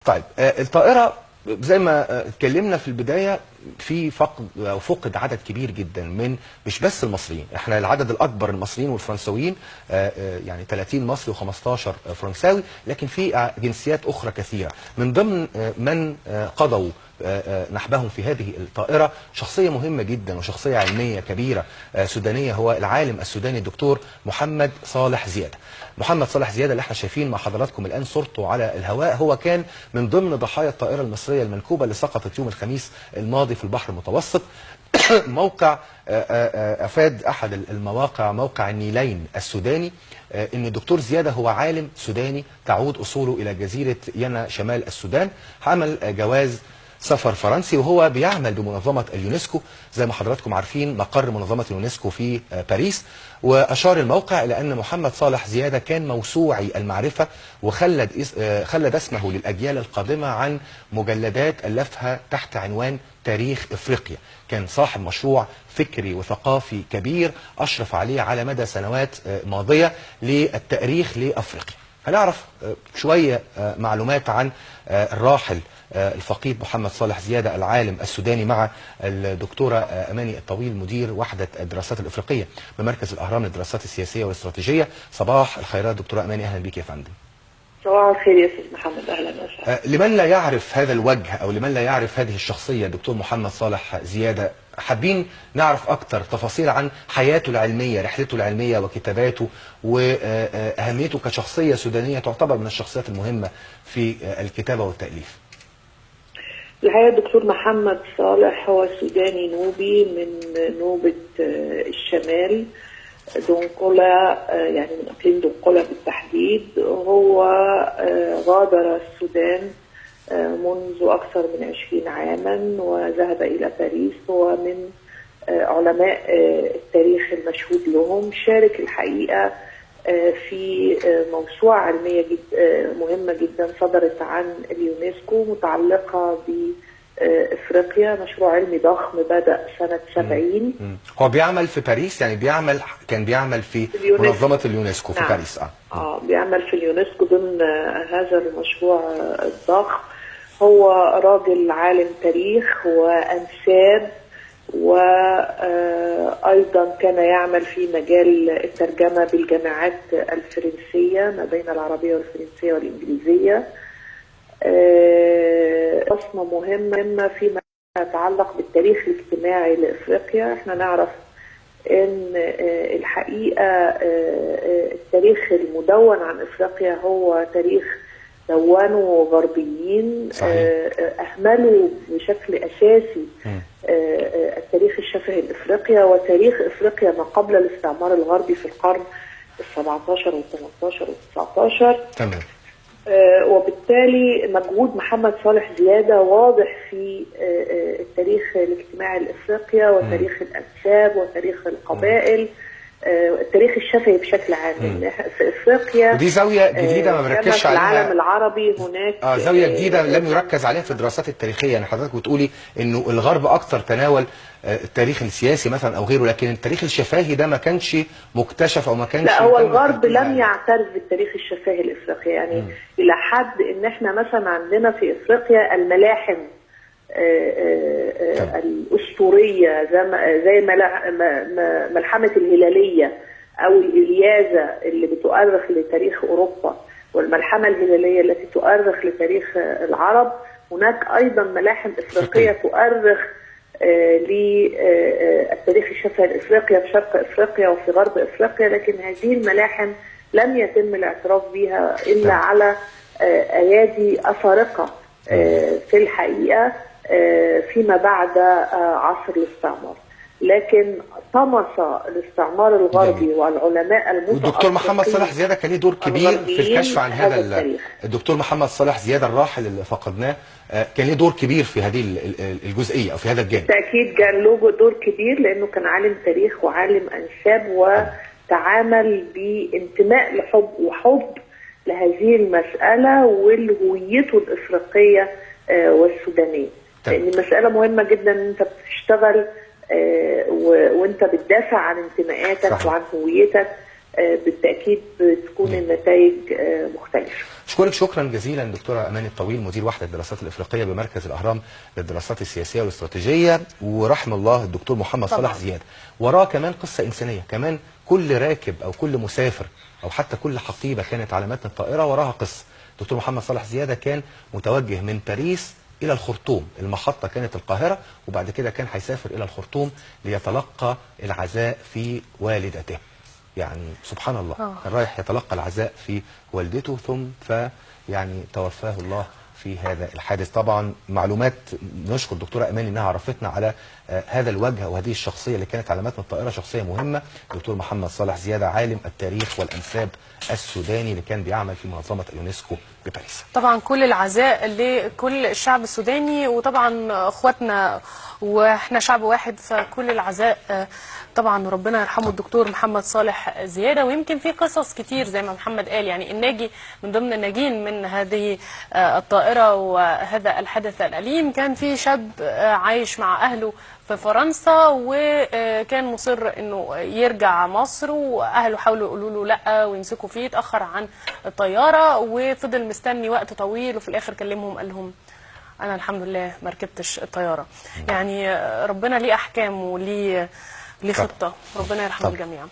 طيب الطائرة زي ما اتكلمنا في البداية في فقد عدد كبير جدا من مش بس المصريين، احنا العدد الاكبر المصريين والفرنسويين يعني 30 مصري و15 فرنساوي، لكن في جنسيات اخرى كثيرة من ضمن من قضوا نحبهم في هذه الطائرة شخصية مهمة جدا وشخصية علمية كبيرة سودانية، هو العالم السوداني الدكتور محمد صالح زيادة. محمد صالح زيادة اللي احنا شايفين مع حضراتكم الآن صورته على الهواء، هو كان من ضمن ضحايا الطائرة المصرية المنكوبة اللي سقطت يوم الخميس الماضي في البحر المتوسط. موقع أفاد أحد المواقع، موقع النيلين السوداني، أن الدكتور زيادة هو عالم سوداني تعود أصوله إلى جزيرة ينا شمال السودان، حمل جواز سفر فرنسي، وهو بيعمل بمنظمة اليونسكو زي ما حضراتكم عارفين، مقر منظمة اليونسكو في باريس. وأشار الموقع إلى أن محمد صالح زيادة كان موسوعي المعرفة، وخلد اسمه للأجيال القادمة عن مجلدات ألفها تحت عنوان تاريخ إفريقيا. كان صاحب مشروع فكري وثقافي كبير أشرف عليه على مدى سنوات ماضية للتاريخ لأفريقيا. هنعرف شوية معلومات عن الراحل الفقيد محمد صالح زيادة العالم السوداني مع الدكتورة أماني الطويل مدير وحدة الدراسات الإفريقية بمركز الأهرام للدراسات السياسية والاستراتيجية. صباح الخيرات دكتورة أماني، أهلا بك يا فندم. صباح الخير يا أستاذ محمد، أهلا وسهلا. لمن لا يعرف هذا الوجه أو لمن لا يعرف هذه الشخصية دكتور محمد صالح زيادة، حابين نعرف أكتر تفاصيل عن حياته العلمية، رحلته العلمية وكتاباته وأهميته كشخصية سودانية تعتبر من الشخصيات المهمة في الكتابة والتأليف. الحقيقة الدكتور محمد صالح هو سوداني نوبي من نوبة الشمال، دونقولا، يعني من اقليم دونقولا بالتحديد. هو غادر السودان منذ اكثر من 20 عاما وذهب الى باريس. هو من علماء التاريخ المشهود لهم. شارك الحقيقة في موسوعة علمية مهمة جدا صدرت عن اليونسكو متعلقة بإفريقيا، مشروع علمي ضخم بدأ سنة 70. هو بيعمل في باريس، يعني كان بيعمل في منظمة اليونسكو في باريس. بيعمل في اليونسكو ضمن هذا المشروع الضخم. هو راجل عالم تاريخ وأنساب، وأيضا كان يعمل في مجال الترجمة بالجامعات الفرنسية ما بين العربية والفرنسية والإنجليزية. بصمة مهمة فيما يتعلق بالتاريخ الاجتماعي لإفريقيا. احنا نعرف ان الحقيقة التاريخ المدون عن إفريقيا هو تاريخ دونوا غربيين أهملوا بشكل أساسي التاريخ الشفهي الإفريقيا وتاريخ إفريقيا ما قبل الاستعمار الغربي في القرن ال17 وال18 وال19. تمام. وبالتالي مجهود محمد صالح زيادة واضح في التاريخ الاجتماعي لإفريقيا وتاريخ الأنساب وتاريخ القبائل، التاريخ الشفهي بشكل عام. في افريقيا ودي زاويه جديده ما بنركزش عليها في العالم العربي. هناك زاويه جديده لم يركز عليها في الدراسات التاريخيه. يعني حضرتك بتقولي انه الغرب اكثر تناول التاريخ السياسي مثلا او غيره، لكن التاريخ الشفاهي ده ما كانش مكتشف او ما كانش. لا، هو الغرب لم يعترف بالتاريخ الشفاهي الافريقي، يعني الى حد ان احنا مثلا عندنا في افريقيا الملاحم الأسطورية زي ملحمة الهلالية أو الإلياذة اللي بتؤرخ لتاريخ أوروبا، والملحمة الهلالية التي تؤرخ لتاريخ العرب. هناك أيضا ملاحم إفريقية تؤرخ للتاريخ الشفهي الإفريقي في شرق إفريقيا وفي غرب إفريقيا، لكن هذه الملاحم لم يتم الاعتراف بها إلا على أيادي أفارقة في الحقيقة فيما بعد عصر الاستعمار. لكن طمس الاستعمار الغربي والعلماء المتأخرين. والدكتور محمد صالح زيادة كان له دور كبير في الكشف عن هذا التاريخ. الدكتور محمد صالح زيادة الراحل اللي فقدناه كان له دور كبير في هذه الجزئية أو في هذا الجانب. بالتأكيد كان له دور كبير لأنه كان عالم تاريخ وعالم أنساب، وتعامل بانتماء وحب لهذه المسألة ولهويته الإفريقية والسودانية. لأن مسألة مهمة جدا ان انت بتشتغل وانت بتدافع عن انتماءاتك وعن هويتك بالتاكيد بتكون النتائج مختلفه. أشكرك شكرا جزيلا دكتورة أماني الطويل، مدير وحدة الدراسات الإفريقية بمركز الأهرام للدراسات السياسية والاستراتيجية. ورحم الله الدكتور محمد صالح زيادة، وراه كمان قصة إنسانية، كمان كل راكب أو كل مسافر أو حتى كل حقيبة كانت على متن الطائرة وراها قصة. دكتور محمد صالح زيادة كان متوجه من باريس إلى الخرطوم، المحطة كانت القاهرة، وبعد كده كان هيسافر إلى الخرطوم ليتلقى العزاء في والدته. يعني سبحان الله، كان رايح يتلقى العزاء في والدته ثم يعني توفاه الله في هذا الحادث. طبعا معلومات نشكر الدكتوره اماني انها عرفتنا على هذا الوجه وهذه الشخصيه اللي كانت على متن الطائره، شخصيه مهمه. دكتور محمد صالح زياده عالم التاريخ والانساب السوداني اللي كان بيعمل في منظمه اليونسكو بباريس. طبعا كل العزاء لكل الشعب السوداني، وطبعا اخواتنا واحنا شعب واحد، فكل العزاء طبعا ربنا يرحمه الدكتور محمد صالح زياده. ويمكن في قصص كتير زي ما محمد قال، يعني الناجي من ضمن الناجين من هذه الطائره وهذا الحدث الاليم كان في شاب عايش مع اهله في فرنسا، وكان مصر انه يرجع مصر، واهله حاولوا يقولوا له لا ويمسكوا فيه، اتاخر عن الطياره وفضل مستني وقت طويل، وفي الاخر كلمهم قال لهم انا الحمد لله ما ركبتش الطياره. يعني ربنا ليه احكام وليه خطه، ربنا يرحم الجميع.